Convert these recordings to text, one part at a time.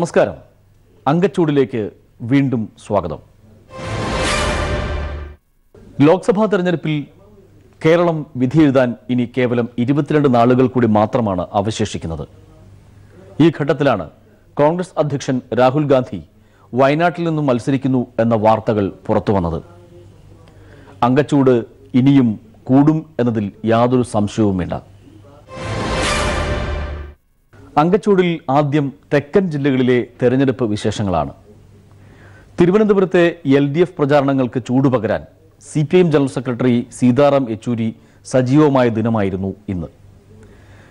നമസ്കാരം. അങ്കച്ചൂടിലേക്ക് വീണ്ടും സ്വാഗതം. ലോക്സഭാ തെരഞ്ഞെടുപ്പിൽ കേരളം വിധിയെഴുതാൻ ഇനി കേവലം 22 നാളുകൾ കൂടി മാത്രമാണ് അവശേഷിക്കുന്നത്. ഈ ഘട്ടത്തിലാണ് കോൺഗ്രസ് അധ്യക്ഷൻ രാഹുൽ ഗാന്ധി വയനാട്ടിൽ നിന്നും മത്സരിക്കുന്നു എന്ന വാർത്തകൾ പുറത്തുവന്നത്. അങ്കച്ചൂട് ഇനിയും കൂടും എന്നതിൽ യാതൊരു സംശയവുമില്ല. അങ്കച്ചൂടിൽ ആദ്യം തെക്കൻ ജില്ലകളിലെ തെരഞ്ഞെടുപ്പ് വിശേഷങ്ങളാണ്. തിരുവനന്തപുരത്തെ LDF പ്രചാരണങ്ങൾക്ക് ചൂടുപകരാൻ CPIM general secretary Sitaram Yechury സജീവമായ ദിനമായിരുന്നു ഇന്ന്.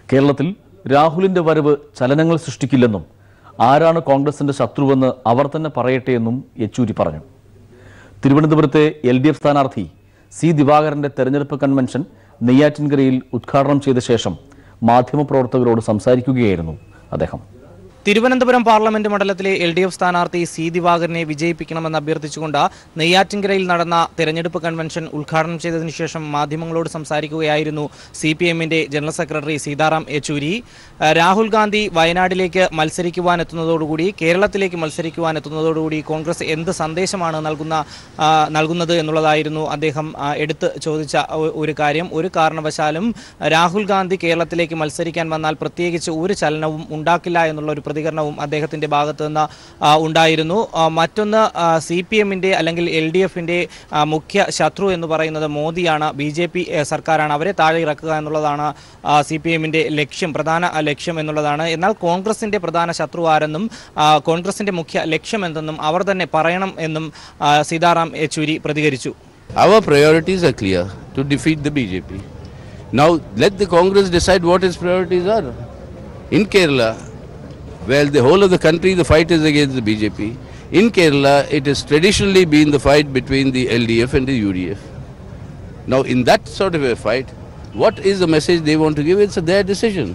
കേരളത്തിൽ രാഹുലിന്റെ വരവ് ചലനങ്ങൾ സൃഷ്ടിക്കില്ലെന്നും ആരാണ് കോൺഗ്രസിന്റെ ശത്രുവെന്ന് അവർ തന്നെ പറയട്ടെ എന്നും യെച്ചൂരി പറഞ്ഞു. തിരുവനന്തപുരത്തെ LDF സ്ഥാനാർത്ഥി C ദിവാകരന്റെ തെരഞ്ഞെടുപ്പ് കൺവെൻഷൻ നെയ്യാറ്റിൻകരയിൽ ഉദ്ഘാടനം ചെയ്ത ശേഷം മാധ്യമപ്രവർത്തകരോട് സംസാരിക്കുകയായിരുന്നു അദ്ദേഹം. തിരുവനന്തപുരം പാർലമെന്റ് മണ്ഡലത്തിലെ LDF സ്ഥാനാർത്ഥി C ദിവാകരനെ വിജയിപ്പിക്കണമെന്ന് അഭ്യർത്ഥിച്ചുകൊണ്ട് നെയ്യാറ്റിൻകരയിൽ നടന്ന തെരഞ്ഞെടുപ്പ് കൺവെൻഷൻ ഉദ്ഘാടനം ചെയ്തതിനു ശേഷം മാധ്യമങ്ങളോട് സംസാരിക്കുകയായിരുന്നു CPIMന്റെ ജനറൽ സെക്രട്ടറി സീതാറാം യെച്ചൂരി. രാഹുൽ ഗാന്ധി വയനാട്ടിലേക്ക് മത്സരിക്കുവാനെത്തുന്നതോടുകൂടി, കേരളത്തിലേക്ക് മത്സരിക്കുവാനെത്തുന്നതോടുകൂടി കോൺഗ്രസ് എന്ത് സന്ദേശമാണ് നൽകുന്നത് എന്നുള്ളതായിരുന്നു അദ്ദേഹം എടുത്ത് ചോദിച്ച ഒരു കാര്യം. ഒരു കാരണവശാലും രാഹുൽ ഗാന്ധി കേരളത്തിലേക്ക് മത്സരിക്കാൻ വന്നാൽ പ്രത്യേകിച്ച് ഒരു ചലനവും ഉണ്ടാക്കില്ല എന്നുള്ള ഒരു പ്രതികരണവും അദ്ദേഹത്തിന്റെ ഭാഗത്ത് നിന്ന് ഉണ്ടായിരുന്നു. മറ്റൊന്ന് CPIMന്റെ അല്ലെങ്കിൽ LDFന്റെ മുഖ്യ ശത്രു എന്ന് പറയുന്നത് മോദിയാണ്, BJP സർക്കാരാണ്, അവരെ താഴെ ഇറക്കുക എന്നുള്ളതാണ് CPIMന്റെ പ്രധാന ലക്ഷ്യം എന്നുള്ളതാണ്. എന്നാൽ കോൺഗ്രസിന്റെ പ്രധാന ശത്രു ആരെന്നും കോൺഗ്രസിന്റെ മുഖ്യ ലക്ഷ്യം എന്തെന്നും അവർ തന്നെ പറയണം എന്നും സീതാറാം യെച്ചൂരി പ്രതികരിച്ചു. Our priorities are clear: to defeat the BJP. Now let the Congress decide what its priorities are. In Kerala, well, the whole of the country, the fight is against the BJP. In Kerala, it has traditionally been the fight between the LDF and the UDF. Now, in that sort of a fight, what is the message they want to give? It's their decision.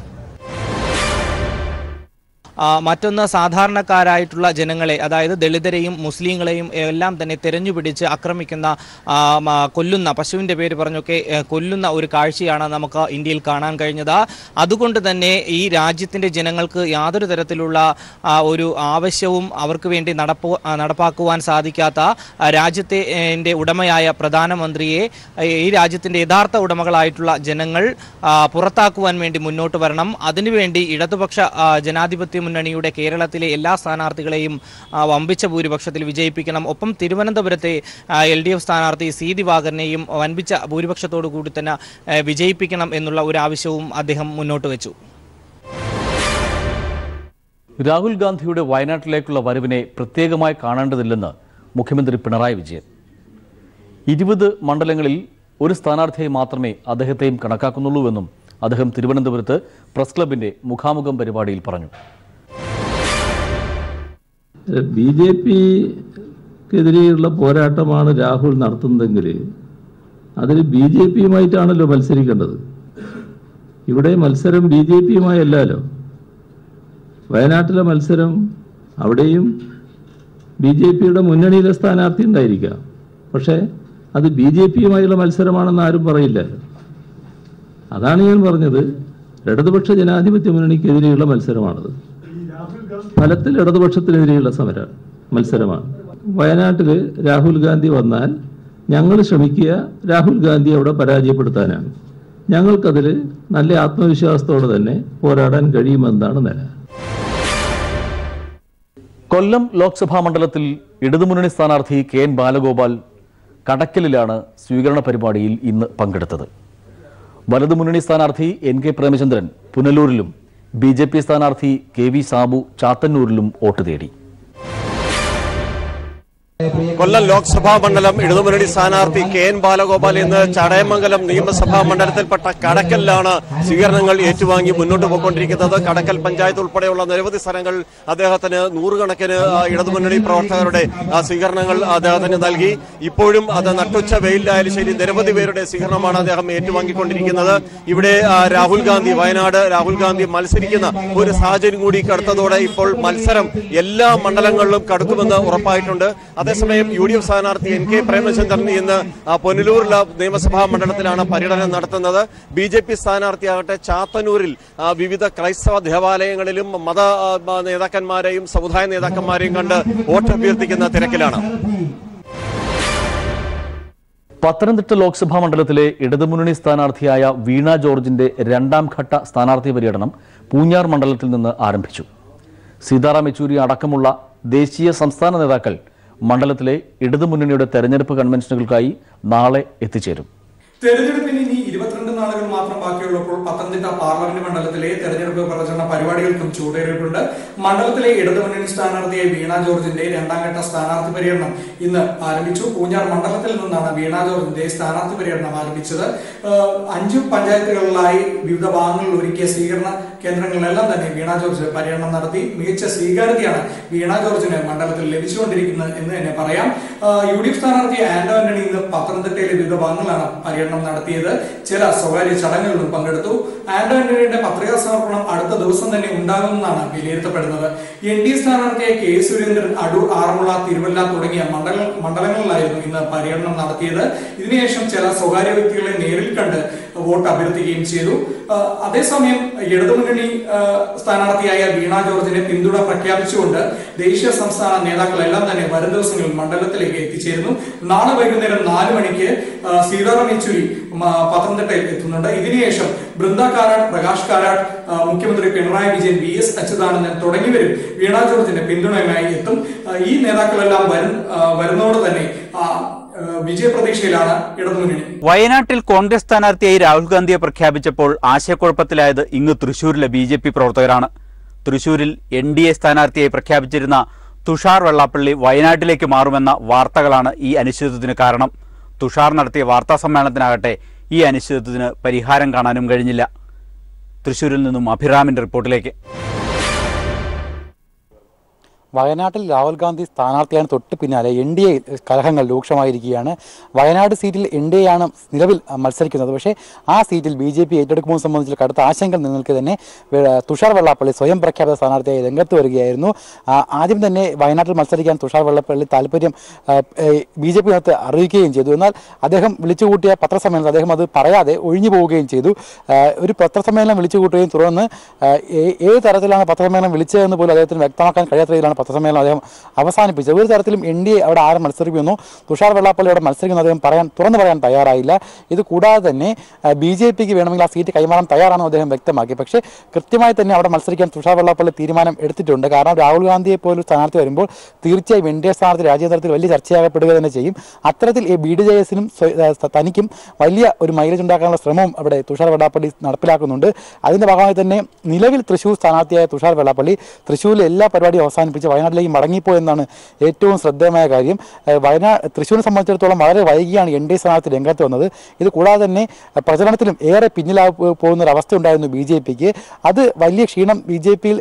മറ്റൊന്ന്, സാധാരണക്കാരായിട്ടുള്ള ജനങ്ങളെ, അതായത് ദളിതരെയും മുസ്ലിങ്ങളെയും എല്ലാം തന്നെ തെരഞ്ഞുപിടിച്ച് ആക്രമിക്കുന്ന, കൊല്ലുന്ന, പശുവിൻ്റെ പേര് പറഞ്ഞൊക്കെ കൊല്ലുന്ന ഒരു കാഴ്ചയാണ് നമുക്ക് ഇന്ത്യയിൽ കാണാൻ കഴിഞ്ഞത്. അതുകൊണ്ട് തന്നെ ഈ രാജ്യത്തിൻ്റെ ജനങ്ങൾക്ക് യാതൊരു തരത്തിലുള്ള ഒരു ആവശ്യവും അവർക്ക് വേണ്ടി നടപ്പാക്കുവാൻ സാധിക്കാത്ത രാജ്യത്തിൻ്റെ ഉടമയായ പ്രധാനമന്ത്രിയെ ഈ രാജ്യത്തിൻ്റെ യഥാർത്ഥ ഉടമകളായിട്ടുള്ള ജനങ്ങൾ പുറത്താക്കുവാൻ വേണ്ടി മുന്നോട്ട് വരണം. അതിനുവേണ്ടി ഇടതുപക്ഷ ജനാധിപത്യ മുന്നണിയുടെ കേരളത്തിലെ എല്ലാ സ്ഥാനാർത്ഥികളെയും വമ്പിച്ച ഭൂരിപക്ഷത്തിൽ വിജയിപ്പിക്കണം. ഒപ്പം തിരുവനന്തപുരത്തെ LDF സ്ഥാനാർത്ഥി C ദിവാകരനെയും വൻപിച്ച ഭൂരിപക്ഷത്തോടു കൂടി തന്നെ വിജയിപ്പിക്കണം എന്നുള്ള ഒരു ആവശ്യവും അദ്ദേഹം മുന്നോട്ട് വെച്ചു. രാഹുൽ ഗാന്ധിയുടെ വയനാട്ടിലേക്കുള്ള വരവിനെ പ്രത്യേകമായി കാണേണ്ടതില്ലെന്ന് മുഖ്യമന്ത്രി പിണറായി വിജയൻ. 20 മണ്ഡലങ്ങളിൽ ഒരു സ്ഥാനാർത്ഥിയെ മാത്രമേ അദ്ദേഹത്തെയും കണക്കാക്കുന്നുള്ളൂവെന്നും അദ്ദേഹം തിരുവനന്തപുരത്ത് പ്രസ് ക്ലബിന്റെ മുഖാമുഖം പരിപാടിയിൽ പറഞ്ഞു. BJPക്കെതിരെയുള്ള പോരാട്ടമാണ് രാഹുൽ നടത്തുന്നതെങ്കിൽ അതിൽ BJPയുമായിട്ടാണല്ലോ മത്സരിക്കേണ്ടത്. ഇവിടെ മത്സരം BJPയുമായല്ലോ. വയനാട്ടിലെ മത്സരം അവിടെയും BJPയുടെ മുന്നണിയിലെ സ്ഥാനാർത്ഥി ഉണ്ടായിരിക്കാം, പക്ഷേ അത് BJPയുമായുള്ള മത്സരമാണെന്ന് ആരും പറയില്ല. അതാണ് ഞാൻ പറഞ്ഞത്, ഇടതുപക്ഷ ജനാധിപത്യ മുന്നണിക്കെതിരെയുള്ള മത്സരമാണത്. ഫലത്തിൽ ഇടതുപക്ഷത്തിനെതിരെയുള്ള മത്സരമാണ്. വയനാട്ടിൽ രാഹുൽ ഗാന്ധി വന്നാൽ ഞങ്ങൾ ശ്രമിക്കുക രാഹുൽ ഗാന്ധി അവിടെ പരാജയപ്പെടുത്താനാണ്. ഞങ്ങൾക്കതിൽ നല്ല ആത്മവിശ്വാസത്തോടെ തന്നെ പോരാടാൻ കഴിയുമെന്നാണ് നില. കൊല്ലം ലോക്സഭാ മണ്ഡലത്തിൽ ഇടതുമുന്നണി സ്ഥാനാർത്ഥി KN ബാലഗോപാൽ കടക്കലിലാണ് സ്വീകരണ പരിപാടിയിൽ ഇന്ന് പങ്കെടുത്തത്. വലതുമുന്നണി സ്ഥാനാർത്ഥി NK പ്രേമചന്ദ്രൻ പുനലൂരിലും BJP സ്ഥാനാർത്ഥി KV സാബു ചാത്തന്നൂരിലും വോട്ട് തേടി. കൊല്ലം ലോക്സഭാ മണ്ഡലം ഇടതുമുന്നണി സ്ഥാനാർത്ഥി KN ബാലഗോപാൽ ഇന്ന് ചടയമംഗലം നിയമസഭാ മണ്ഡലത്തിൽപ്പെട്ട കടക്കലിലാണ് സ്വീകരണങ്ങൾ ഏറ്റുവാങ്ങി മുന്നോട്ട് പോയിക്കൊണ്ടിരിക്കുന്നത്. കടക്കൽ പഞ്ചായത്ത് ഉൾപ്പെടെയുള്ള നിരവധി സ്ഥലങ്ങൾ അദ്ദേഹത്തിന് നൂറുകണക്കിന് ഇടതുമുന്നണി പ്രവർത്തകരുടെ സ്വീകരണങ്ങൾ അദ്ദേഹത്തിന് നൽകി. ഇപ്പോഴും അത് നട്ടുച്ച വെയിലായാലും ശരി നിരവധി പേരുടെ സ്വീകരണമാണ് അദ്ദേഹം ഏറ്റുവാങ്ങിക്കൊണ്ടിരിക്കുന്നത്. ഇവിടെ വയനാട് രാഹുൽ ഗാന്ധി മത്സരിക്കുന്ന ഒരു സാഹചര്യം കൂടി കടത്തതോടെ ഇപ്പോൾ മത്സരം എല്ലാ മണ്ഡലങ്ങളിലും കടക്കുമെന്ന് ഉറപ്പായിട്ടുണ്ട്. അതേസമയം UDF സ്ഥാനാർത്ഥി NK പ്രേമചന്ദ്രൻ ഇന്ന് പുനലൂരിലെ നിയമസഭാ മണ്ഡലത്തിലാണ് പര്യടനം നടത്തുന്നത്. BJP സ്ഥാനാർത്ഥിയാകട്ടെ ചാത്തന്നൂരിൽ വിവിധ ക്രൈസ്തവ ദേവാലയങ്ങളിലും മത നേതാക്കന്മാരെയും സമുദായ നേതാക്കന്മാരെയും കണ്ട് വോട്ട് അഭ്യർത്ഥിക്കുന്ന തിരക്കിലാണ്. പത്തനംതിട്ട ലോക്സഭാ മണ്ഡലത്തിലെ ഇടതുമുന്നണി സ്ഥാനാർത്ഥിയായ വീണ ജോർജിന്റെ രണ്ടാം ഘട്ട സ്ഥാനാർത്ഥി പര്യടനം പൂഞ്ഞാർ മണ്ഡലത്തിൽ നിന്ന് ആരംഭിച്ചു. സീതാറാം യെച്ചൂരി അടക്കമുള്ള ദേശീയ സംസ്ഥാന നേതാക്കൾ മണ്ഡലത്തിലെ ഇടതുമുന്നണിയുടെ തെരഞ്ഞെടുപ്പ് കൺവെൻഷനുകൾക്കായി നാളെ എത്തിച്ചേരും. തെരഞ്ഞെടുപ്പിന് ഇനി 22 നാളുകൾ മാത്രം ബാക്കിയുള്ളപ്പോൾ പത്തനംതിട്ട പാർലമെന്റ് മണ്ഡലത്തിലെ തെരഞ്ഞെടുപ്പ് പ്രചരണ പരിപാടികൾക്കും ചൂടേറിയിട്ടുണ്ട്. മണ്ഡലത്തിലെ ഇടതുമുന്നണി സ്ഥാനാർത്ഥിയായ വീണ ജോർജിന്റെ രണ്ടാം ഘട്ട സ്ഥാനാർത്ഥി പര്യടനം ഇന്ന് ആരംഭിച്ചു. പൂഞ്ഞാർ മണ്ഡലത്തിൽ നിന്നാണ് വീണ ജോർജിന്റെ സ്ഥാനാർത്ഥി പര്യടനം ആരംഭിച്ചത്. 5 പഞ്ചായത്തുകളിലായി വിവിധ ഭാഗങ്ങളിൽ ഒരുക്കിയ സ്വീകരണ കേന്ദ്രങ്ങളിലെല്ലാം തന്നെ വീണ ജോർജ് പര്യടനം നടത്തി. മികച്ച സ്വീകാര്യതയാണ് വീണ ജോർജിന് മണ്ഡലത്തിൽ ലഭിച്ചുകൊണ്ടിരിക്കുന്നത് എന്ന് തന്നെ പറയാം. UDF സ്ഥാനാർത്ഥി ആന്റോ ആന്റണി ഇന്ന് പത്തനംതിട്ടയിലെ വിവിധ ഭാഗങ്ങളിലാണ് പര്യടനം നടത്തിയത്. ചില സ്വകാര്യ ചടങ്ങുകളിലും പങ്കെടുത്തു. ആന്റോ ആന്റണിയുടെ പത്രികാ സമർപ്പണം അടുത്ത ദിവസം തന്നെ ഉണ്ടാകുമെന്നാണ് വിലയിരുത്തപ്പെടുന്നത്. NDA സ്ഥാനാർത്ഥിയായ K സുരേന്ദ്രൻ അടൂർ, ആറന്മുള, തിരുവല്ല തുടങ്ങിയ മണ്ഡലങ്ങളിലായിരുന്നു ഇന്ന് പര്യടനം നടത്തിയത്. ഇതിനുശേഷം ചില സ്വകാര്യ വ്യക്തികളെ നേരിൽ കണ്ട് വോട്ട് അഭ്യർത്ഥിക്കുകയും ചെയ്തു. അതേസമയം ഇടതുമുന്നണി സ്ഥാനാർത്ഥിയായ വീണ ജോർജിനെ പിന്തുണ പ്രഖ്യാപിച്ചുകൊണ്ട് ദേശീയ സംസ്ഥാന നേതാക്കളെല്ലാം തന്നെ വരും ദിവസങ്ങളിൽ മണ്ഡലത്തിലേക്ക് എത്തിച്ചേരുന്നു. നാളെ വൈകുന്നേരം 4 മണിക്ക് സീതാറാം യെച്ചൂരി പത്തനംതിട്ടയിൽ എത്തുന്നുണ്ട്. ഇതിനുശേഷം ബൃന്ദ കാരാട്ട്, പ്രകാശ് കാരാട്ട്, മുഖ്യമന്ത്രി പിണറായി വിജയൻ, VS അച്യുതാനന്ദൻ തുടങ്ങിയവരും വീണ ജോർജിന്റെ പിന്തുണയുമായി എത്തും. ഈ നേതാക്കളെല്ലാം വരുന്നതോടെ തന്നെ വിജയപ്രതീക്ഷയിലാണ് ഇടതുമുന്നണി. വയനാട്ടിൽ കോൺഗ്രസ് സ്ഥാനാർത്ഥിയായി രാഹുൽ ഗാന്ധിയെ പ്രഖ്യാപിച്ചപ്പോൾ ആശയക്കുഴപ്പത്തിലായത് ഇങ്ങ് തൃശൂരിലെ BJP പ്രവർത്തകരാണ്. തൃശൂരിൽ NDA സ്ഥാനാർത്ഥിയായി പ്രഖ്യാപിച്ചിരുന്ന തുഷാർ വെള്ളാപ്പള്ളി വയനാട്ടിലേക്ക് മാറുമെന്ന വാർത്തകളാണ് ഈ അനിശ്ചിതത്വത്തിന് കാരണം. തുഷാർ നടത്തിയ വാർത്താ സമ്മേളനത്തിനാകട്ടെ ഈ അനിശ്ചിതത്വത്തിന് പരിഹാരം കാണാനും കഴിഞ്ഞില്ല. തൃശൂരിൽ നിന്നും അഭിറാമിന്റെ റിപ്പോർട്ടിലേക്ക്. വയനാട്ടിൽ രാഹുൽ ഗാന്ധി സ്ഥാനാർത്ഥിയാണ് തൊട്ട് പിന്നാലെ NDA കലഹങ്ങൾ രൂക്ഷമായിരിക്കുകയാണ്. വയനാട് സീറ്റിൽ NDA ആണ് നിലവിൽ മത്സരിക്കുന്നത്. പക്ഷേ ആ സീറ്റിൽ BJP ഏറ്റെടുക്കുമ്പോൾ സംബന്ധിച്ച് കടുത്ത ആശങ്ക നിങ്ങൾക്ക് തന്നെ തുഷാർ വെള്ളാപ്പള്ളി സ്വയം പ്രഖ്യാപിത സ്ഥാനാർത്ഥിയായി രംഗത്ത് വരികയായിരുന്നു. ആദ്യം തന്നെ വയനാട്ടിൽ മത്സരിക്കാൻ തുഷാർ വെള്ളാപ്പള്ളി താല്പര്യം BJP അറിയിക്കുകയും ചെയ്തു. എന്നാൽ അദ്ദേഹം വിളിച്ചുകൂട്ടിയ പത്രസമ്മേളനത്തിൽ അദ്ദേഹം അത് പറയാതെ ഒഴിഞ്ഞു പോവുകയും ചെയ്തു. ഒരു പത്രസമ്മേളനം വിളിച്ചുകൂട്ടുകയും തുടർന്ന് ഏത് തരത്തിലാണ് പത്രസമ്മേളനം വിളിച്ചതെന്ന് പോലും അദ്ദേഹത്തിന് വ്യക്തമാക്കാൻ കഴിയാത്ത രീതിയിലാണ് പത്രസമ്മേളനം അദ്ദേഹം അവസാനിപ്പിച്ചത്. ഒരു തരത്തിലും NDA അവിടെ ആരും മത്സരിക്കുമെന്നോ തുഷാർ വെള്ളാപ്പള്ളി അവിടെ മത്സരിക്കുന്ന അദ്ദേഹം തുറന്നു പറയാൻ തയ്യാറായില്ല. ഇത് കൂടാതെ തന്നെ BJPക്ക് വേണമെങ്കിൽ ആ സീറ്റ് കൈമാറാൻ തയ്യാറാണെന്ന് അദ്ദേഹം വ്യക്തമാക്കി. പക്ഷേ കൃത്യമായി തന്നെ അവിടെ മത്സരിക്കാൻ തുഷാർ വെള്ളാപ്പള്ളി തീരുമാനം എടുത്തിട്ടുണ്ട്. കാരണം രാഹുൽ ഗാന്ധിയെ പോലും സ്ഥാനാർത്ഥി വരുമ്പോൾ തീർച്ചയായും NDA സ്ഥാനാർത്ഥി രാജ്യാന്തരത്തിൽ വലിയ ചർച്ചയാകപ്പെടുക തന്നെ ചെയ്യും. അത്തരത്തിൽ BDJS-നും തനിക്കും വലിയ ഒരു മൈലേജ് ഉണ്ടാക്കാനുള്ള ശ്രമവും അവിടെ തുഷാർ വെള്ളാപ്പള്ളി നടപ്പിലാക്കുന്നുണ്ട്. അതിന്റെ ഭാഗമായി തന്നെ നിലവിൽ തൃശൂർ സ്ഥാനാർത്ഥിയായ തുഷാർ വെള്ളാപ്പള്ളി തൃശ്ശൂരിലെ എല്ലാ പരിപാടിയും അവസാനിപ്പിച്ച് വയനാട്ടിലേക്ക് മടങ്ങിപ്പോയെന്നാണ് ഏറ്റവും ശ്രദ്ധേയമായ കാര്യം. തൃശ്ശൂരിനെ സംബന്ധിച്ചിടത്തോളം വളരെ വൈകിയാണ് NDA സ്ഥാനാർത്ഥി രംഗത്ത് വന്നത്. ഇത് കൂടാതെ തന്നെ പ്രചരണത്തിലും ഏറെ പിന്നിലായി പോകുന്ന ഒരു അവസ്ഥ ഉണ്ടായിരുന്നു BJPക്ക്. അത് വലിയ ക്ഷീണം BJPയിൽ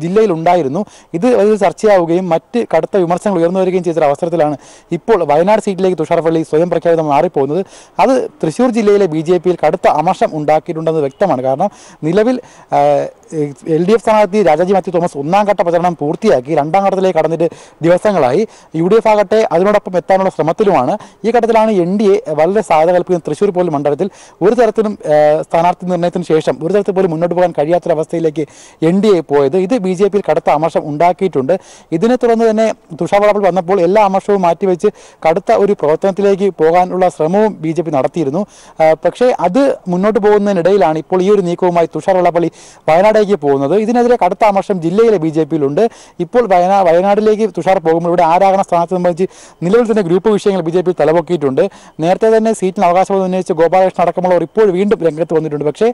ജില്ലയിൽ ഉണ്ടായിരുന്നു. ഇത് വലിയ ചർച്ചയാവുകയും മറ്റ് കടുത്ത വിമർശനങ്ങൾ ഉയർന്നു വരികയും ചെയ്ത അവസരത്തിലാണ് ഇപ്പോൾ വയനാട് സീറ്റിലേക്ക് തുഷാർ വെള്ളി സ്വയം പ്രഖ്യാപിതം മാറിപ്പോകുന്നത്. അത് തൃശ്ശൂർ ജില്ലയിലെ BJPയിൽ കടുത്ത അമർഷം ഉണ്ടാക്കിയിട്ടുണ്ടെന്ന് വ്യക്തമാണ്. കാരണം നിലവിൽ LDF സ്ഥാനാർത്ഥി രാജാജി മാത്യു തോമസ് ഒന്നാം ഘട്ട പ്രചരണം പൂർത്തിയാക്കി രണ്ടാം ഘട്ടത്തിലേക്ക് കടന്നിട്ട് ദിവസങ്ങളായി. UDF ആകട്ടെ അതിനോടൊപ്പം എത്താനുള്ള ശ്രമത്തിലുമാണ്. ഈ ഘട്ടത്തിലാണ് NDA വളരെ സാധ്യത കൽപ്പിക്കുന്ന തൃശ്ശൂർ പോലും മണ്ഡലത്തിൽ ഒരു തരത്തിലും സ്ഥാനാർത്ഥി നിർണ്ണയത്തിന് ശേഷം ഒരു തരത്തിൽ പോലും മുന്നോട്ട് പോകാൻ കഴിയാത്തൊരവസ്ഥയിലേക്ക് NDA പോയത്. ഇത് BJPയിൽ കടുത്ത അമർഷം ഉണ്ടാക്കിയിട്ടുണ്ട്. ഇതിനെ തുടർന്ന് തന്നെ തുഷാർ വെള്ളാപ്പള്ളി വന്നപ്പോൾ എല്ലാ അമർഷവും മാറ്റിവെച്ച് കടുത്ത ഒരു പ്രവർത്തനത്തിലേക്ക് പോകാനുള്ള ശ്രമവും BJP നടത്തിയിരുന്നു. പക്ഷേ അത് മുന്നോട്ട് പോകുന്നതിനിടയിലാണ് ഇപ്പോൾ ഈ ഒരു നീക്കവുമായി തുഷാർ വെള്ളാപ്പള്ളി വയനാടേക്ക് പോകുന്നത്. ഇതിനെതിരെ കടുത്ത അമർഷം ജില്ലയിലെ BJPയിലുണ്ട്. ഇപ്പോൾ വയനാട്ടിലേക്ക് തുഷാർ പോകുമ്പോൾ ഇവിടെ ആരാകണ സ്ഥാനത്ത് സംബന്ധിച്ച് നിലവിൽ തന്നെ ഗ്രൂപ്പ് വിഷയങ്ങൾ BJP തലപൊക്കിയിട്ടുണ്ട്. നേരത്തെ തന്നെ സീറ്റിന് അവകാശം ഉന്നയിച്ച് ഗോപാലകൃഷ്ണൻ അടക്കമുള്ളവർ ഇപ്പോൾ വീണ്ടും രംഗത്ത് വന്നിട്ടുണ്ട്. പക്ഷേ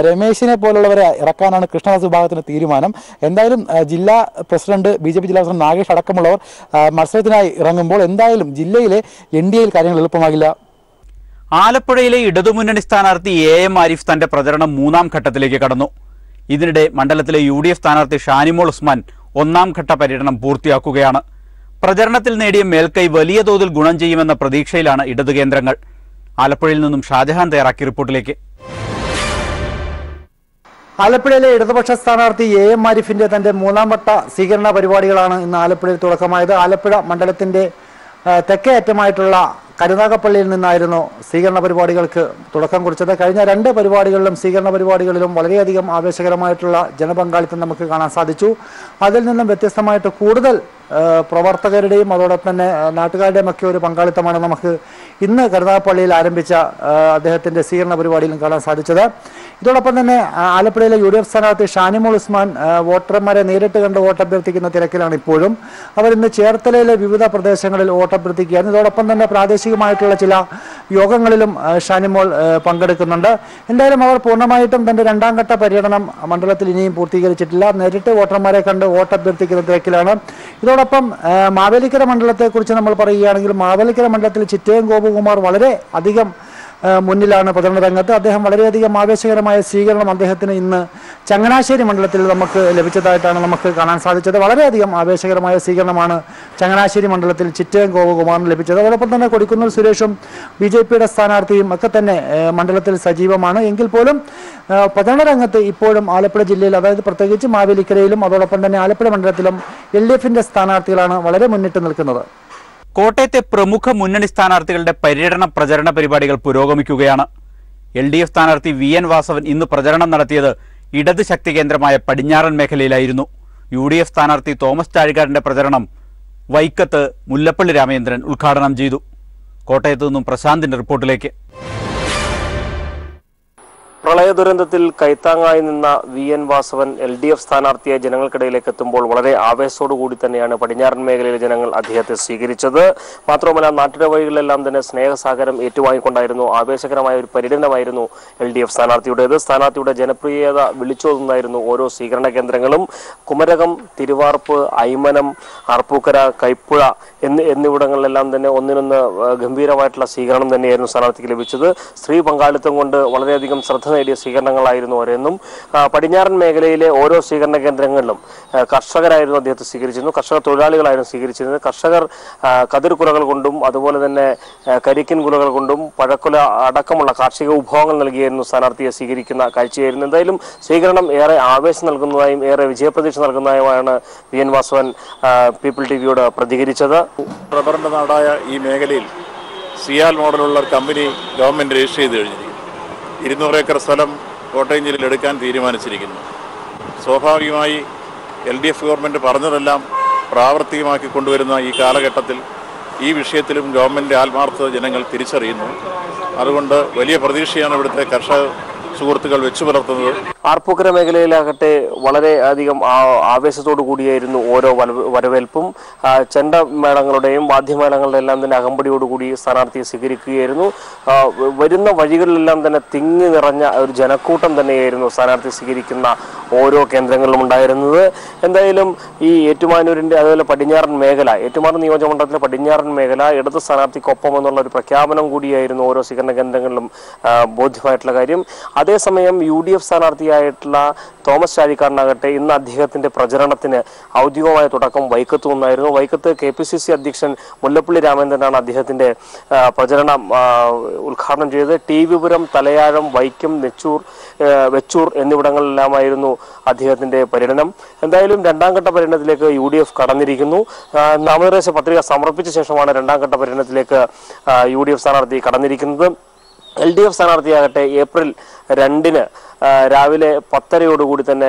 രമേശിനെ പോലുള്ളവരെ ഇറക്കാനാണ് കൃഷ്ണദാസ് വിഭാഗത്തിന്റെ തീരുമാനം. എന്തായാലും ജില്ലാ പ്രസിഡന്റ് BJP ജില്ലാ പ്രസിഡന്റ് നാഗേഷ് അടക്കമുള്ളവർ മത്സരത്തിനായി ഇറങ്ങുമ്പോൾ എന്തായാലും ജില്ലയിലെ NDAയിൽ കാര്യങ്ങൾ എളുപ്പമാകില്ല. ആലപ്പുഴയിലെ ഇടതുമുന്നണി സ്ഥാനാർത്ഥി AM ആരിഫ് തന്റെ പ്രചരണം 3ാം ഘട്ടത്തിലേക്ക് കടന്നു. ഇതിനിടെ മണ്ഡലത്തിലെ UDF സ്ഥാനാർത്ഥി ഷാനിമോൾ ഉസ്മാൻ 1ാം ഘട്ട പര്യടനം പൂർത്തിയാക്കുകയാണ്. പ്രചരണത്തിൽ നേടിയ മേൽക്കൈ വലിയ തോതിൽ ഗുണം ചെയ്യുമെന്ന പ്രതീക്ഷയിലാണ് ഇടതു കേന്ദ്രങ്ങൾ. ആലപ്പുഴയിൽ നിന്നും ഷാജഹാൻ തയ്യാറാക്കിയ റിപ്പോർട്ടിലേക്ക്. ആലപ്പുഴയിലെ ഇടതുപക്ഷ സ്ഥാനാർത്ഥി AM ആരിഫിന്റെ തന്റെ 3ാം വട്ട സ്വീകരണ പരിപാടികളാണ് ഇന്ന് ആലപ്പുഴയിൽ തുടക്കമായത്. ആലപ്പുഴ മണ്ഡലത്തിന്റെ തെക്കേ അറ്റമായിട്ടുള്ള കരുനാഗപ്പള്ളിയിൽ നിന്നായിരുന്നു സ്വീകരണ പരിപാടികൾക്ക് തുടക്കം കുറിച്ചത്. കഴിഞ്ഞ 2 പരിപാടികളിലും സ്വീകരണ പരിപാടികളിലും വളരെയധികം ആവേശകരമായിട്ടുള്ള ജനപങ്കാളിത്തം നമുക്ക് കാണാൻ സാധിച്ചു. അതിൽ നിന്നും വ്യത്യസ്തമായിട്ട് കൂടുതൽ പ്രവർത്തകരുടെയും അതോടൊപ്പം തന്നെ നാട്ടുകാരുടെയും ഒക്കെ ഒരു പങ്കാളിത്തമാണ് നമുക്ക് ഇന്ന് കരുനാഗപ്പള്ളിയിൽ ആരംഭിച്ച അദ്ദേഹത്തിൻ്റെ സ്വീകരണ പരിപാടിയിലും കാണാൻ സാധിച്ചത്. ഇതോടൊപ്പം തന്നെ ആലപ്പുഴയിലെ UDF സ്ഥാനാർത്ഥി ഷാനിമോൾ ഉസ്മാൻ വോട്ടർമാരെ നേരിട്ട് കണ്ട് വോട്ടഭ്യർത്ഥിക്കുന്ന തിരക്കിലാണ് ഇപ്പോഴും. അവരിന്ന് ചേർത്തലയിലെ വിവിധ പ്രദേശങ്ങളിൽ വോട്ടഭ്യർത്ഥിക്കുകയാണ്. ഇതോടൊപ്പം തന്നെ പ്രാദേശികമായിട്ടുള്ള ചില യോഗങ്ങളിലും ഷാനിമോൾ പങ്കെടുക്കുന്നുണ്ട്. എന്തായാലും അവർ പൂർണ്ണമായിട്ടും തൻ്റെ 2ാം ഘട്ട പര്യടനം മണ്ഡലത്തിൽ ഇനിയും പൂർത്തീകരിച്ചിട്ടില്ല. നേരിട്ട് വോട്ടർമാരെ കണ്ട് വോട്ടഭ്യർത്ഥിക്കുന്ന തിരക്കിലാണ്. ഇതോടൊപ്പം മാവേലിക്കര മണ്ഡലത്തെക്കുറിച്ച് നമ്മൾ പറയുകയാണെങ്കിൽ മാവേലിക്കര മണ്ഡലത്തിൽ ചിറ്റയം ഗോപകുമാർ വളരെ അധികം മുന്നിലാണ് പ്രചരണ രംഗത്ത്. അദ്ദേഹം വളരെയധികം ആവേശകരമായ സ്വീകരണം അദ്ദേഹത്തിന് ഇന്ന് ചങ്ങനാശ്ശേരി മണ്ഡലത്തിൽ നമുക്ക് ലഭിച്ചതായിട്ടാണ് നമുക്ക് കാണാൻ സാധിച്ചത്. വളരെയധികം ആവേശകരമായ സ്വീകരണമാണ് ചങ്ങനാശ്ശേരി മണ്ഡലത്തിൽ ചിറ്റയം ഗോപകുമാറിന് ലഭിച്ചത്. അതോടൊപ്പം തന്നെ കൊടിക്കുന്നിൽ സുരേഷും BJPയുടെ സ്ഥാനാർത്ഥിയും ഒക്കെ തന്നെ മണ്ഡലത്തിൽ സജീവമാണ്. എങ്കിൽ പോലും പ്രചരണ രംഗത്ത് ഇപ്പോഴും ആലപ്പുഴ ജില്ലയിൽ, അതായത് പ്രത്യേകിച്ച് മാവേലിക്കരയിലും അതോടൊപ്പം തന്നെ ആലപ്പുഴ മണ്ഡലത്തിലും LDFന്റെ സ്ഥാനാർത്ഥികളാണ് വളരെ മുന്നിട്ട് നിൽക്കുന്നത്. കോട്ടയത്തെ പ്രമുഖ മുന്നണി സ്ഥാനാർത്ഥികളുടെ പര്യടന പ്രചരണ പരിപാടികൾ പുരോഗമിക്കുകയാണ്. LDF സ്ഥാനാർത്ഥി VN വാസവൻ ഇന്ന് പ്രചരണം നടത്തിയത് ഇടത് ശക്തി കേന്ദ്രമായ പടിഞ്ഞാറൻ മേഖലയിലായിരുന്നു. UDF സ്ഥാനാർത്ഥി തോമസ് ചാഴികാടന്റെ പ്രചരണം വൈക്കത്ത് മുല്ലപ്പള്ളി രാമചന്ദ്രൻ ഉദ്ഘാടനം ചെയ്തു. കോട്ടയത്ത് നിന്നും പ്രശാന്തിന്റെ റിപ്പോർട്ടിലേക്ക്. പ്രളയ ദുരന്തത്തിൽ കൈത്താങ്ങായി നിന്ന VN വാസവൻ LDF സ്ഥാനാർത്ഥിയായി ജനങ്ങൾക്കിടയിലേക്ക് എത്തുമ്പോൾ വളരെ ആവേശത്തോടുകൂടി തന്നെയാണ് പടിഞ്ഞാറൻ മേഖലയിലെ ജനങ്ങൾ അദ്ദേഹത്തെ സ്വീകരിച്ചത്. മാത്രമല്ല നാട്ടിലെ വഴികളിലെല്ലാം തന്നെ സ്നേഹസാഗരം ഏറ്റുവാങ്ങിക്കൊണ്ടായിരുന്നു ആവേശകരമായ ഒരു പര്യടനമായിരുന്നു LDF സ്ഥാനാർത്ഥിയുടേത്. സ്ഥാനാർത്ഥിയുടെ ജനപ്രിയത വിളിച്ചോതുന്നായിരുന്നു ഓരോ സ്വീകരണ കേന്ദ്രങ്ങളും. കുമരകം, തിരുവാർപ്പ്, ഐമനം, അർപ്പൂക്കര, കൈപ്പുഴ എന്നിവിടങ്ങളിലെല്ലാം തന്നെ ഒന്നിനൊന്ന് ഗംഭീരമായിട്ടുള്ള സ്വീകരണം തന്നെയായിരുന്നു സ്ഥാനാർത്ഥിക്ക് ലഭിച്ചത്. സ്ത്രീ പങ്കാളിത്തം കൊണ്ട് വളരെയധികം ശ്രദ്ധ നേടിയ സ്വീകരണങ്ങളായിരുന്നു ഓരോന്നും. പടിഞ്ഞാറൻ മേഖലയിലെ ഓരോ സ്വീകരണ കേന്ദ്രങ്ങളിലും കർഷകരായിരുന്നു അദ്ദേഹത്തെ സ്വീകരിച്ചിരുന്നു. കർഷക തൊഴിലാളികളായിരുന്നു സ്വീകരിച്ചിരുന്നത്. കർഷകർ കതിർക്കുലകൾ കൊണ്ടും അതുപോലെ തന്നെ കരിക്കിൻ കുലകൾ കൊണ്ടും പഴക്കുല അടക്കമുള്ള കാർഷിക വിഭവങ്ങൾ നൽകിയായിരുന്നു സ്ഥാനാർത്ഥിയെ സ്വീകരിക്കുന്ന കാഴ്ചയായിരുന്നു. എന്തായാലും സ്വീകരണം ഏറെ ആവേശം നൽകുന്നതായും ഏറെ വിജയപ്രതീക്ഷ നൽകുന്നതായുമാണ് VN വാസവൻ പീപ്പിൾ TVയോട് പ്രതികരിച്ചത്. റബ്ബറിന്റെ നാടായ ഈ മേഖലയിൽ സിയാൽ മോഡലുള്ള ഒരു കമ്പനി ഗവൺമെന്റ് രജിസ്റ്റർ ചെയ്ത് കഴിഞ്ഞിരിക്കുന്നു. 200 ഏക്കർ സ്ഥലം കോട്ടയം ജില്ലയിൽ എടുക്കാൻ തീരുമാനിച്ചിരിക്കുന്നു. സ്വാഭാവികമായി LDF ഗവൺമെൻറ് പറഞ്ഞതെല്ലാം പ്രാവർത്തികമാക്കി കൊണ്ടുവരുന്ന ഈ കാലഘട്ടത്തിൽ ഈ വിഷയത്തിലും ഗവൺമെൻറ് ആത്മാർത്ഥത ജനങ്ങൾ തിരിച്ചറിയുന്നു. അതുകൊണ്ട് വലിയ പ്രതീക്ഷയാണ് ഇവിടുത്തെ കർഷക സുഹൃത്തുക്കൾ വെച്ചു പുലർത്തുന്നത്. ആർപ്പൂക്കര മേഖലയിലാകട്ടെ വളരെ അധികം ആവേശത്തോടു കൂടിയായിരുന്നു ഓരോ വരവേൽപ്പും. ചെണ്ടമേളങ്ങളുടെയും വാദ്യമേളങ്ങളുടെയും എല്ലാം തന്നെ അകമ്പടിയോടുകൂടി സ്ഥാനാർത്ഥിയെ സ്വീകരിക്കുകയായിരുന്നു. വരുന്ന വഴികളിലെല്ലാം തന്നെ തിങ്ങി നിറഞ്ഞ ഒരു ജനക്കൂട്ടം തന്നെയായിരുന്നു സ്ഥാനാർത്ഥി സ്വീകരിക്കുന്ന ഓരോ കേന്ദ്രങ്ങളിലും ഉണ്ടായിരുന്നത്. എന്തായാലും ഈ ഏറ്റുമാനൂരിൻ്റെ അതുപോലെ പടിഞ്ഞാറൻ മേഖല, ഏറ്റുമാനൂർ നിയോജകമണ്ഡലത്തിലെ പടിഞ്ഞാറൻ മേഖല ഇടത് സ്ഥാനാർത്ഥിക്കൊപ്പം എന്നുള്ള ഒരു പ്രഖ്യാപനം കൂടിയായിരുന്നു ഓരോ സ്വീകരണ കേന്ദ്രങ്ങളിലും ബോധ്യമായിട്ടുള്ള കാര്യം. അതേസമയം UDF സ്ഥാനാർത്ഥിയായിട്ടുള്ള തോമസ് ചാഴിക്കാടനാകട്ടെ ഇന്ന് അദ്ദേഹത്തിന്റെ പ്രചരണത്തിന് ഔദ്യോഗികമായ തുടക്കം വൈക്കത്തു നിന്നായിരുന്നു. വൈക്കത്ത് KPCC അധ്യക്ഷൻ മുല്ലപ്പള്ളി രാമചന്ദ്രനാണ് അദ്ദേഹത്തിന്റെ പ്രചരണം ഉദ്ഘാടനം ചെയ്തത്. ടി.വിപുരം, തലയാഴം, വൈക്കം, വെച്ചൂർ എന്നിവിടങ്ങളിലെല്ലാമായിരുന്നു അദ്ദേഹത്തിന്റെ പര്യടനം. എന്തായാലും 2ാം ഘട്ട പര്യടനത്തിലേക്ക് UDF കടന്നിരിക്കുന്നു. നാമനിർദ്ദേശ പത്രിക സമർപ്പിച്ച ശേഷമാണ് 2ാം ഘട്ട പര്യടനത്തിലേക്ക് UDF സ്ഥാനാർത്ഥി കടന്നിരിക്കുന്നത്. LDF സ്ഥാനാർത്ഥിയാകട്ടെ ഏപ്രിൽ 2-ന് രാവിലെ 10:30 തന്നെ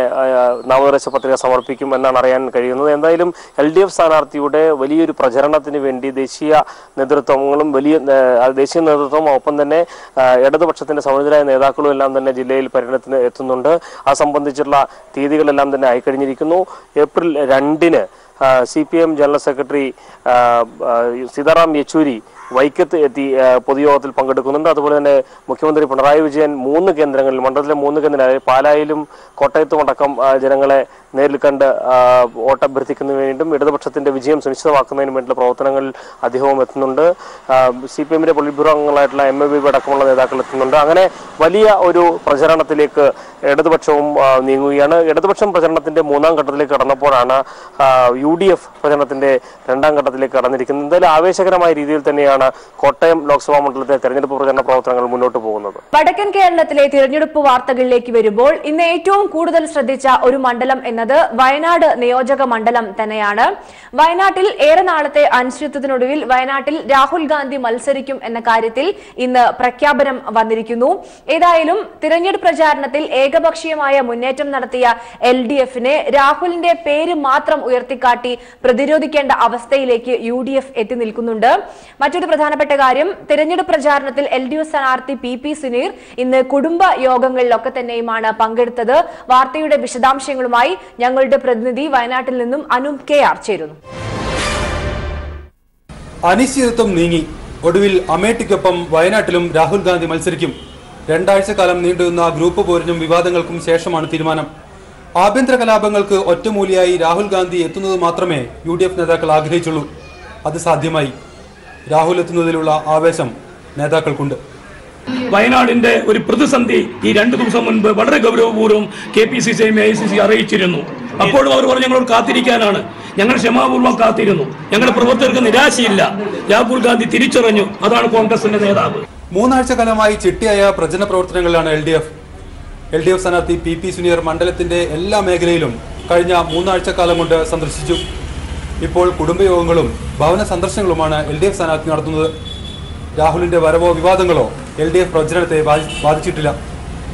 നാമനിർദ്ദേശ പത്രിക സമർപ്പിക്കും എന്നാണ് അറിയാൻ കഴിയുന്നത്. എന്തായാലും LDF സ്ഥാനാർത്ഥിയുടെ വലിയൊരു പ്രചരണത്തിന് വേണ്ടി ദേശീയ നേതൃത്വങ്ങളും ദേശീയ നേതൃത്വം ഒപ്പം തന്നെ ഇടതുപക്ഷത്തിന്റെ സമുദ്രായ നേതാക്കളും എല്ലാം തന്നെ ജില്ലയിൽ പര്യടനത്തിന് എത്തുന്നുണ്ട്. അത് സംബന്ധിച്ചുള്ള തീയതികളെല്ലാം തന്നെ ആയിക്കഴിഞ്ഞിരിക്കുന്നു. ഏപ്രിൽ 2-ന് CPM general secretary Sitaram Yechury വൈക്കത്ത് എത്തി പൊതുയോഗത്തിൽ പങ്കെടുക്കുന്നുണ്ട്. അതുപോലെ തന്നെ മുഖ്യമന്ത്രി പിണറായി വിജയൻ 3 കേന്ദ്രങ്ങളിൽ, മണ്ഡലത്തിലെ 3 കേന്ദ്രങ്ങളിൽ പാലായിലും കോട്ടയത്തും അടക്കം ജനങ്ങളെ നേരിൽ കണ്ട് വോട്ടഭ്യർത്ഥിക്കുന്നതിന് വേണ്ടിയും ഇടതുപക്ഷത്തിന്റെ വിജയം സുനിശ്ചിതമാക്കുന്നതിന് വേണ്ടിയുള്ള പ്രവർത്തനങ്ങളിൽ അദ്ദേഹവും എത്തുന്നുണ്ട്. CPMന്റെ പൊളിറ്റ് ബ്യൂറോ അംഗങ്ങളായിട്ടുള്ള MAB അടക്കമുള്ള നേതാക്കൾ എത്തുന്നുണ്ട്. അങ്ങനെ വലിയ ഒരു പ്രചരണത്തിലേക്ക് ഇടതുപക്ഷവും നീങ്ങുകയാണ്. ഇടതുപക്ഷം പ്രചരണത്തിന്റെ 3ാം ഘട്ടത്തിലേക്ക് കടന്നപ്പോഴാണ് UDF പ്രചരണത്തിന്റെ 2ാം ഘട്ടത്തിലേക്ക് കടന്നിരിക്കുന്നത്. എന്തായാലും ആവേശകരമായ രീതിയിൽ തന്നെയാണ് കോട്ടയം ലോക്സഭാ മണ്ഡലത്തിലെ തെരഞ്ഞെടുപ്പ് പ്രചരണ പ്രവർത്തനങ്ങൾ മുന്നോട്ട് പോകുന്നത്. വടക്കൻ കേരളത്തിലെ തിരഞ്ഞെടുപ്പ് വാർത്തകളിലേക്ക് വരുമ്പോൾ ഇന്ന് ഏറ്റവും കൂടുതൽ ശ്രദ്ധിച്ച ഒരു മണ്ഡലം എന്നത് വയനാട് നിയോജക മണ്ഡലം തന്നെയാണ്. വയനാട്ടിൽ ഏറെ നാളത്തെ അനിശ്ചിതത്വത്തിനൊടുവിൽ വയനാട്ടിൽ രാഹുൽ ഗാന്ധി മത്സരിക്കും എന്ന കാര്യത്തിൽ ഇന്ന് പ്രഖ്യാപനം വന്നിരിക്കുന്നു. ഏതായാലും തിരഞ്ഞെടുപ്പ് പ്രചാരണത്തിൽ ഏകപക്ഷീയമായ മുന്നേറ്റം നടത്തിയ LDFനെ രാഹുലിന്റെ പേര് മാത്രം ഉയർത്തിക്കാട്ടി പ്രതിരോധിക്കേണ്ട അവസ്ഥയിലേക്ക് UDF എത്തി നിൽക്കുന്നുണ്ട്. മറ്റൊരു പ്രധാനപ്പെട്ട കാര്യം, തിരഞ്ഞെടുപ്പ് പ്രചാരണത്തിൽ LDF സ്ഥാനാർത്ഥി PP സുനീർ ഇന്ന് കുടുംബ യോഗങ്ങളിലൊക്കെ തന്നെയുമാണ് പങ്കെടുത്തത്. വാർത്തയുടെ വിശദാംശങ്ങളുമായി ഞങ്ങളുടെ പ്രതിനിധി വയനാട്ടിൽ നിന്നും അനൂപ് KR ചേരുന്നു. അനിശ്ചിതത്വം നീങ്ങി. ഒടുവിൽ അമേഠിക്കൊപ്പം വയനാട്ടിലും രാഹുൽ ഗാന്ധി മത്സരിക്കും. 2 ആഴ്ചക്കാലം നീണ്ടുനിന്ന ഗ്രൂപ്പ് പോരിനും വിവാദങ്ങൾക്കും ശേഷമാണ് തീരുമാനം. ആഭ്യന്തര കലാപങ്ങൾക്ക് ഒറ്റമൂലിയായി രാഹുൽ ഗാന്ധി എത്തുന്നത് മാത്രമേ UDF നേതാക്കൾ ആഗ്രഹിച്ചുള്ളൂ. അത് സാധ്യമായി. രാഹുൽ എത്തുന്നതിലുള്ള ആവേശം നേതാക്കൾക്കുണ്ട്. വയനാടിന്റെ ഒരു പ്രതിസന്ധി ഈ 2 ദിവസം മുൻപ് വളരെ ഗൗരവപൂർവ്വം KPCCയും AICC അറിയിച്ചിരുന്നു. അപ്പോഴും അവർ പറഞ്ഞു ഞങ്ങളോട് കാത്തിരിക്കാനാണ്. ഞങ്ങൾ ക്ഷമാപൂർവ്വം കാത്തിരുന്നു. ഞങ്ങളുടെ പ്രവർത്തകർക്ക് നിരാശയില്ല. രാഹുൽ ഗാന്ധി തിരിച്ചറിഞ്ഞു. അതാണ് കോൺഗ്രസിന്റെ നേതാവ്. 3 ആഴ്ചക്കാലമായി ചിട്ടയായ പ്രചരണ പ്രവർത്തനങ്ങളിലാണ് LDF സ്ഥാനാർത്ഥി PP സുനീർ മണ്ഡലത്തിന്റെ എല്ലാ മേഖലയിലും കഴിഞ്ഞ 3 ആഴ്ചക്കാലം കൊണ്ട് സന്ദർശിച്ചു. ഇപ്പോൾ കുടുംബയോഗങ്ങളും ഭവന സന്ദർശനങ്ങളുമാണ് LDF സ്ഥാനാർത്ഥി നടത്തുന്നത്. രാഹുലിന്റെ വരവോ വിവാദങ്ങളോ LDF പ്രചരണത്തെ ബാധിച്ചിട്ടില്ല.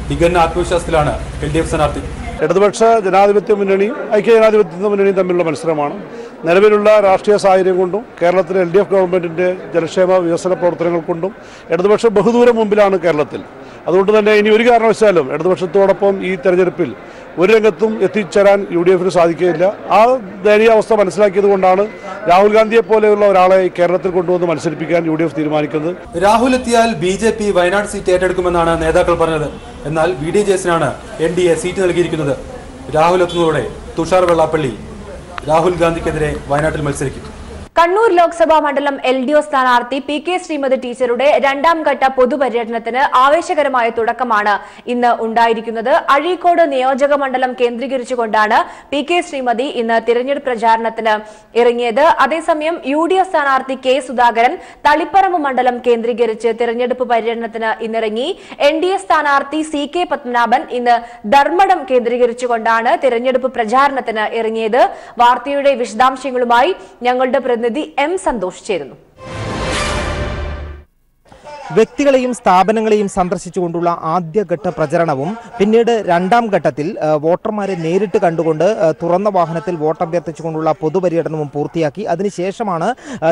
തികഞ്ഞ ആത്മവിശ്വാസത്തിലാണ് LDF സ്ഥാനാർത്ഥി. ഇടതുപക്ഷ ജനാധിപത്യ മുന്നണിയും ഐക്യജനാധിപത്യ മുന്നണിയും തമ്മിലുള്ള മത്സരമാണ്. നിലവിലുള്ള രാഷ്ട്രീയ സാഹചര്യം കൊണ്ടും കേരളത്തിലെ LDF ഗവൺമെന്റിന്റെ ജനക്ഷേമ വികസന പ്രവർത്തനങ്ങൾ കൊണ്ടും ഇടതുപക്ഷം ബഹുദൂരം മുമ്പിലാണ് കേരളത്തിൽ. അതുകൊണ്ട് തന്നെ ഇനി ഒരു കാരണവശാലും ഇടതുപക്ഷത്തോടൊപ്പം ഈ തെരഞ്ഞെടുപ്പിൽ ഒരു രംഗത്തും എത്തിച്ചേരാൻ UDFന് സാധിക്കുകയില്ല. ആ ദയനീയാവസ്ഥ മനസ്സിലാക്കിയത് കൊണ്ടാണ് രാഹുൽ ഗാന്ധിയെ പോലെയുള്ള ഒരാളെ കേരളത്തിൽ കൊണ്ടുവന്ന് മത്സരിപ്പിക്കാൻ UDF തീരുമാനിക്കുന്നത്. രാഹുൽ എത്തിയാൽ BJP വയനാട് സീറ്റ് ഏറ്റെടുക്കുമെന്നാണ് നേതാക്കൾ പറഞ്ഞത്. എന്നാൽ BDJSനാണ് NDA സീറ്റ് നൽകിയിരിക്കുന്നത്. രാഹുൽ എത്തുന്നതോടെ തുഷാർ വെള്ളാപ്പള്ളി രാഹുൽ ഗാന്ധിക്കെതിരെ വയനാട്ടിൽ മത്സരിക്കും. കണ്ണൂർ ലോക്സഭാ മണ്ഡലം LDO സ്ഥാനാർത്ഥി PK ശ്രീമതി ടീച്ചറുടെ 2ാം ഘട്ട പൊതുപര്യടനത്തിന് ആവേശകരമായ തുടക്കമാണ് ഇന്ന് ഉണ്ടായിരിക്കുന്നത്. അഴീക്കോട് നിയോജക മണ്ഡലം കേന്ദ്രീകരിച്ചുകൊണ്ടാണ് PK ശ്രീമതി ഇന്ന് തിരഞ്ഞെടുപ്പ് പ്രചാരണത്തിന് ഇറങ്ങിയത്. അതേസമയം UDF സ്ഥാനാർത്ഥി K സുധാകരൻ തളിപ്പറമ്പ് മണ്ഡലം കേന്ദ്രീകരിച്ച് തിരഞ്ഞെടുപ്പ് പര്യടനത്തിന് ഇന്നിറങ്ങി. NDA സ്ഥാനാർത്ഥി CK പത്മനാഭൻ ഇന്ന് ധർമ്മടം കേന്ദ്രീകരിച്ചുകൊണ്ടാണ് തിരഞ്ഞെടുപ്പ് പ്രചാരണത്തിന് ഇറങ്ങിയത്. വാർത്തയുടെ വിശദാംശങ്ങളുമായി ഞങ്ങളുടെ പ്രതിനിധി M സന്തോഷ് ചേരുന്നു. വ്യക്തികളെയും സ്ഥാപനങ്ങളെയും സന്ദർശിച്ചുകൊണ്ടുള്ള ആദ്യഘട്ട പ്രചരണവും പിന്നീട് 2ാം ഘട്ടത്തിൽ വോട്ടർമാരെ നേരിട്ട് കണ്ടുകൊണ്ട് തുറന്ന വാഹനത്തിൽ വോട്ടഭ്യർത്ഥിച്ചുകൊണ്ടുള്ള പൊതുപര്യടനവും പൂർത്തിയാക്കി. അതിനുശേഷമാണ്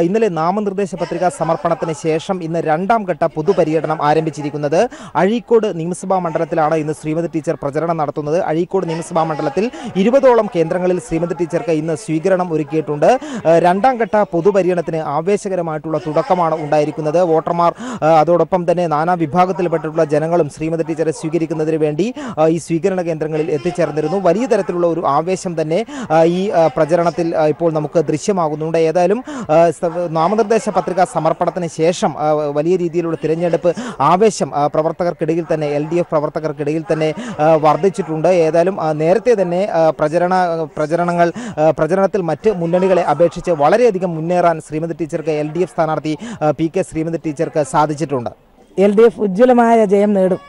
ഇന്നലെ നാമനിർദ്ദേശ പത്രിക സമർപ്പണത്തിന് ശേഷം ഇന്ന് 2ാം ഘട്ട പൊതുപര്യടനം ആരംഭിച്ചിരിക്കുന്നത്. അഴീക്കോട് നിയമസഭാ മണ്ഡലത്തിലാണ് ഇന്ന് ശ്രീമതി ടീച്ചർ പ്രചരണം നടത്തുന്നത്. അഴീക്കോട് നിയമസഭാ മണ്ഡലത്തിൽ 20ഓളം കേന്ദ്രങ്ങളിൽ ശ്രീമതി ടീച്ചർക്ക് ഇന്ന് സ്വീകരണം ഒരുക്കിയിട്ടുണ്ട്. 2ാം ഘട്ട പൊതുപര്യടനത്തിന് ആവേശകരമായിട്ടുള്ള തുടക്കമാണ് ഉണ്ടായിരിക്കുന്നത്. വോട്ടർമാർ അതോടൊപ്പം തന്നെ നാനാ വിഭാഗത്തിൽപ്പെട്ടിട്ടുള്ള ജനങ്ങളും ശ്രീമതി ടീച്ചറെ സ്വീകരിക്കുന്നതിന് വേണ്ടി ഈ സ്വീകരണ കേന്ദ്രങ്ങളിൽ എത്തിച്ചേർന്നിരുന്നു. വലിയ തരത്തിലുള്ള ഒരു ആവേശം തന്നെ ഈ പ്രചരണത്തിൽ ഇപ്പോൾ നമുക്ക് ദൃശ്യമാകുന്നുണ്ട്. ഏതായാലും നാമനിർദ്ദേശ പത്രിക സമർപ്പണത്തിന് ശേഷം വലിയ രീതിയിലുള്ള തിരഞ്ഞെടുപ്പ് ആവേശം പ്രവർത്തകർക്കിടയിൽ തന്നെ LDF പ്രവർത്തകർക്കിടയിൽ തന്നെ വർദ്ധിച്ചിട്ടുണ്ട്. ഏതായാലും നേരത്തെ തന്നെ പ്രചരണത്തിൽ മറ്റ് മുന്നണികളെ അപേക്ഷിച്ച് വളരെയധികം മുന്നേറാൻ ശ്രീമതി ടീച്ചർക്ക് LDF സ്ഥാനാർത്ഥി PK ശ്രീമതി ടീച്ചർക്ക് സാധിച്ചിട്ടുണ്ട്. LDF ഉജ്ജ്വലമായ ജയം നേടും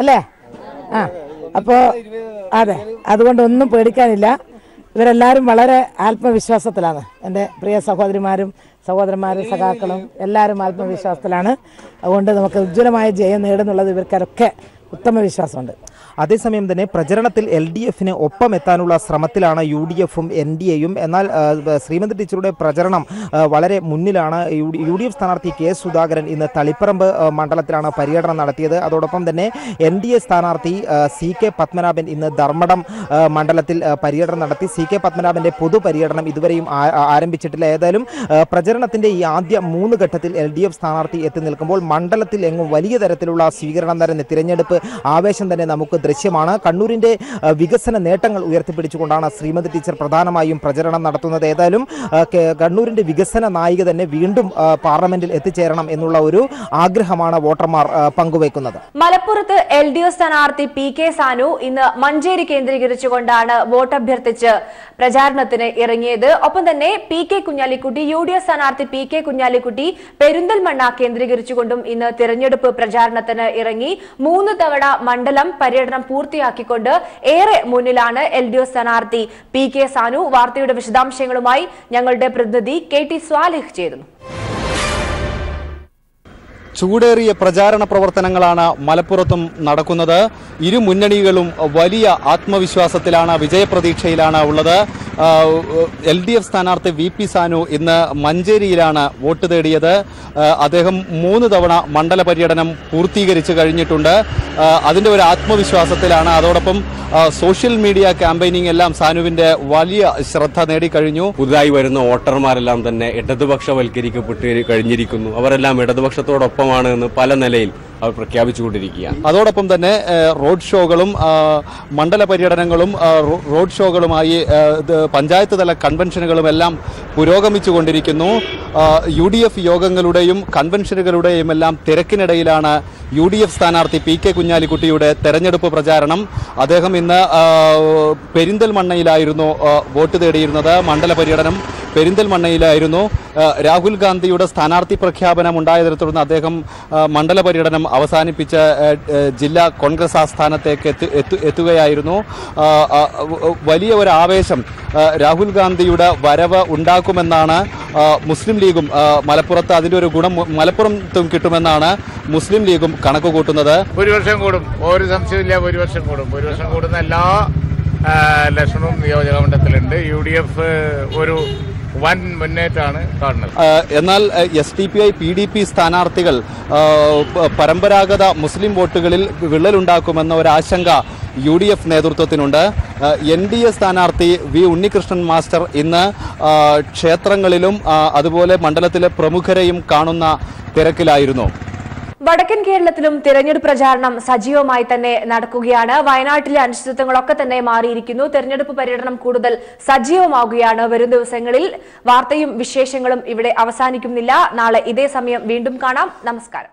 അല്ലേ? അപ്പോൾ അതെ, അതുകൊണ്ടൊന്നും പേടിക്കാനില്ല. ഇവരെല്ലാവരും വളരെ ആത്മവിശ്വാസത്തിലാണ്. എൻ്റെ പ്രിയ സഹോദരിമാരും സഖാക്കളും എല്ലാവരും ആത്മവിശ്വാസത്തിലാണ്. അതുകൊണ്ട് നമുക്ക് ഉജ്ജ്വലമായ ജയം നേടുന്നുള്ളത് ഇവർക്കൊക്കെ ഉത്തമ വിശ്വാസമുണ്ട്. അതേസമയം തന്നെ പ്രചരണത്തിൽ LDFന് ഒപ്പം എത്താനുള്ള ശ്രമത്തിലാണ് UDFും NDAയും. എന്നാൽ ശ്രീമതി ടീച്ചറുടെ പ്രചരണം വളരെ മുന്നിലാണ്. UDF സ്ഥാനാർത്ഥി K സുധാകരൻ ഇന്ന് തളിപ്പറമ്പ് മണ്ഡലത്തിലാണ് പര്യടനം നടത്തിയത്. അതോടൊപ്പം തന്നെ NDA സ്ഥാനാർത്ഥി CK പത്മനാഭൻ ഇന്ന് ധർമ്മടം മണ്ഡലത്തിൽ പര്യടനം നടത്തി. CK പത്മനാഭന്റെ പൊതുപര്യടനം ഇതുവരെയും ആരംഭിച്ചിട്ടില്ല. ഏതായാലും പ്രചരണത്തിന്റെ ഈ ആദ്യ 3 ഘട്ടത്തിൽ LDF സ്ഥാനാർത്ഥി എത്തി നിൽക്കുമ്പോൾ മണ്ഡലത്തിൽ എങ്ങും വലിയ തരത്തിലുള്ള സ്വീകരണം നിറഞ്ഞ തിരഞ്ഞെടുപ്പ് ആവേശം തന്നെ നമുക്ക് ദൃശ്യമാണ്. കണ്ണൂരിന്റെ വികസന നേട്ടങ്ങൾ ഉയർത്തിപ്പിടിച്ചുകൊണ്ടാണ് ശ്രീമതി ടീച്ചർ പ്രധാനമായും പ്രചരണം നടത്തുന്നത്. ഏതായാലും കണ്ണൂരിന്റെ വികസന നായിക തന്നെ വീണ്ടും പാർലമെന്റിൽ എത്തിച്ചേരണം എന്നുള്ള ഒരു ആഗ്രഹമാണ് വോട്ടർമാർ പങ്കുവയ്ക്കുന്നത്. മലപ്പുറത്ത് LDF സ്ഥാനാർത്ഥി PK സാനു ഇന്ന് മഞ്ചേരി കേന്ദ്രീകരിച്ചുകൊണ്ടാണ് വോട്ടഭ്യർത്ഥിച്ച് പ്രചാരണത്തിന് ഇറങ്ങിയത്. ഒപ്പം തന്നെ PK കുഞ്ഞാലിക്കുട്ടി UDF സ്ഥാനാർത്ഥി PK കുഞ്ഞാലിക്കുട്ടി പെരിന്തൽമണ്ണ കേന്ദ്രീകരിച്ചുകൊണ്ടും ഇന്ന് തിരഞ്ഞെടുപ്പ് പ്രചാരണത്തിന് ഇറങ്ങി. 3 തവണ മണ്ഡലം പര്യടനം പൂർത്തിയാക്കിക്കൊണ്ട് ഏറെ മുന്നിലാണ് LDF സ്ഥാനാർത്ഥി PK സാനു. വാർത്തയുടെ വിശദാംശങ്ങളുമായി ഞങ്ങളുടെ പ്രതിനിധി KT സ്വാലിഹ് ചേരുന്നു. ചൂടേറിയ പ്രചാരണ പ്രവർത്തനങ്ങളാണ് മലപ്പുറത്തും നടക്കുന്നത്. ഇരു മുന്നണികളും വലിയ ആത്മവിശ്വാസത്തിലാണ്, വിജയപ്രതീക്ഷയിലാണ് ഉള്ളത്. LDF സ്ഥാനാർത്ഥി VP സാനു ഇന്ന് മഞ്ചേരിയിലാണ് വോട്ട് തേടിയത്. അദ്ദേഹം 3 തവണ മണ്ഡല പര്യടനം പൂർത്തീകരിച്ചു കഴിഞ്ഞിട്ടുണ്ട്. അതിൻ്റെ ഒരു ആത്മവിശ്വാസത്തിലാണ്. അതോടൊപ്പം സോഷ്യൽ മീഡിയ ക്യാമ്പയിനിങ് എല്ലാം സാനുവിൻ്റെ വലിയ ശ്രദ്ധ നേടിക്കഴിഞ്ഞു. പുതുതായി വരുന്ന വോട്ടർമാരെല്ലാം തന്നെ ഇടതുപക്ഷവൽക്കരിക്കപ്പെട്ട് കഴിഞ്ഞിരിക്കുന്നു. അവരെല്ലാം ഇടതുപക്ഷത്തോടൊപ്പമാണ് എന്ന് പല നിലയിൽ അവർ പ്രഖ്യാപിച്ചുകൊണ്ടിരിക്കുകയാണ്. അതോടൊപ്പം തന്നെ റോഡ് ഷോകളും മണ്ഡല പര്യടനങ്ങളും റോഡ് ഷോകളുമായി പഞ്ചായത്ത് തല കൺവെൻഷനുകളും എല്ലാം പുരോഗമിച്ചുകൊണ്ടിരിക്കുന്നു. UDF യോഗങ്ങളുടെയും കൺവെൻഷനുകളുടെയും എല്ലാം തിരക്കിനിടയിലാണ് UDF സ്ഥാനാർത്ഥി PK കുഞ്ഞാലിക്കുട്ടിയുടെ തെരഞ്ഞെടുപ്പ് പ്രചാരണം. അദ്ദേഹം ഇന്ന് പെരിന്തൽമണ്ണയിലായിരുന്നു വോട്ട് തേടിയിരുന്നത്. മണ്ഡല പര്യടനം പെരിന്തൽമണ്ണയിലായിരുന്നു. രാഹുൽ ഗാന്ധിയുടെ സ്ഥാനാർത്ഥി പ്രഖ്യാപനം ഉണ്ടായതിനെ തുടർന്ന് അദ്ദേഹം മണ്ഡല പര്യടനം അവസാനിപ്പിച്ച് ജില്ലാ കോൺഗ്രസ് ആസ്ഥാനത്തേക്ക് എത്തുകയായിരുന്നു. വലിയ ഒരു ആവേശം രാഹുൽ ഗാന്ധിയുടെ വരവ് ഉണ്ടാക്കുമെന്നാണ് മുസ്ലിം ലീഗും മലപ്പുറത്ത് അതിൻ്റെ ഒരു ഗുണം മലപ്പുറത്തും കിട്ടുമെന്നാണ് മുസ്ലിം ലീഗും കണക്ക് കൂട്ടുന്നത്. ഭൂരിപക്ഷം കൂടും, ഒരു സംശയമില്ല. ഭൂരിപക്ഷം കൂടുന്ന എല്ലാ ലക്ഷണവും നിയോജക മണ്ഡലത്തിലുണ്ട്. UDF ഒരു വൻ മുന്നേറ്റമാണ് കാണുന്നത്. എന്നാൽ SDPI PDP സ്ഥാനാർത്ഥികൾ പരമ്പരാഗത മുസ്ലിം വോട്ടുകളിൽ വിള്ളലുണ്ടാക്കുമെന്ന ഒരു ആശങ്ക UDF നേതൃത്വത്തിനുണ്ട്. NDA സ്ഥാനാർത്ഥി V ഉണ്ണികൃഷ്ണൻ മാസ്റ്റർ ഇന്ന് ക്ഷേത്രങ്ങളിലും അതുപോലെ മണ്ഡലത്തിലെ പ്രമുഖരെയും കാണുന്ന തിരക്കിലായിരുന്നു. വടക്കൻ കേരളത്തിലും തിരഞ്ഞെടുപ്പ് പ്രചാരണം സജീവമായി തന്നെ നടക്കുകയാണ്. വയനാട്ടിലെ അനിശ്ചിതത്വങ്ങളൊക്കെ തന്നെ മാറിയിരിക്കുന്നു. തെരഞ്ഞെടുപ്പ് പര്യടനം കൂടുതൽ സജീവമാവുകയാണ്. വരും ദിവസങ്ങളിൽ വാർത്തയും വിശേഷങ്ങളും ഇവിടെ അവസാനിക്കുന്നില്ല. നാളെ ഇതേ സമയം വീണ്ടും കാണാം. നമസ്കാരം.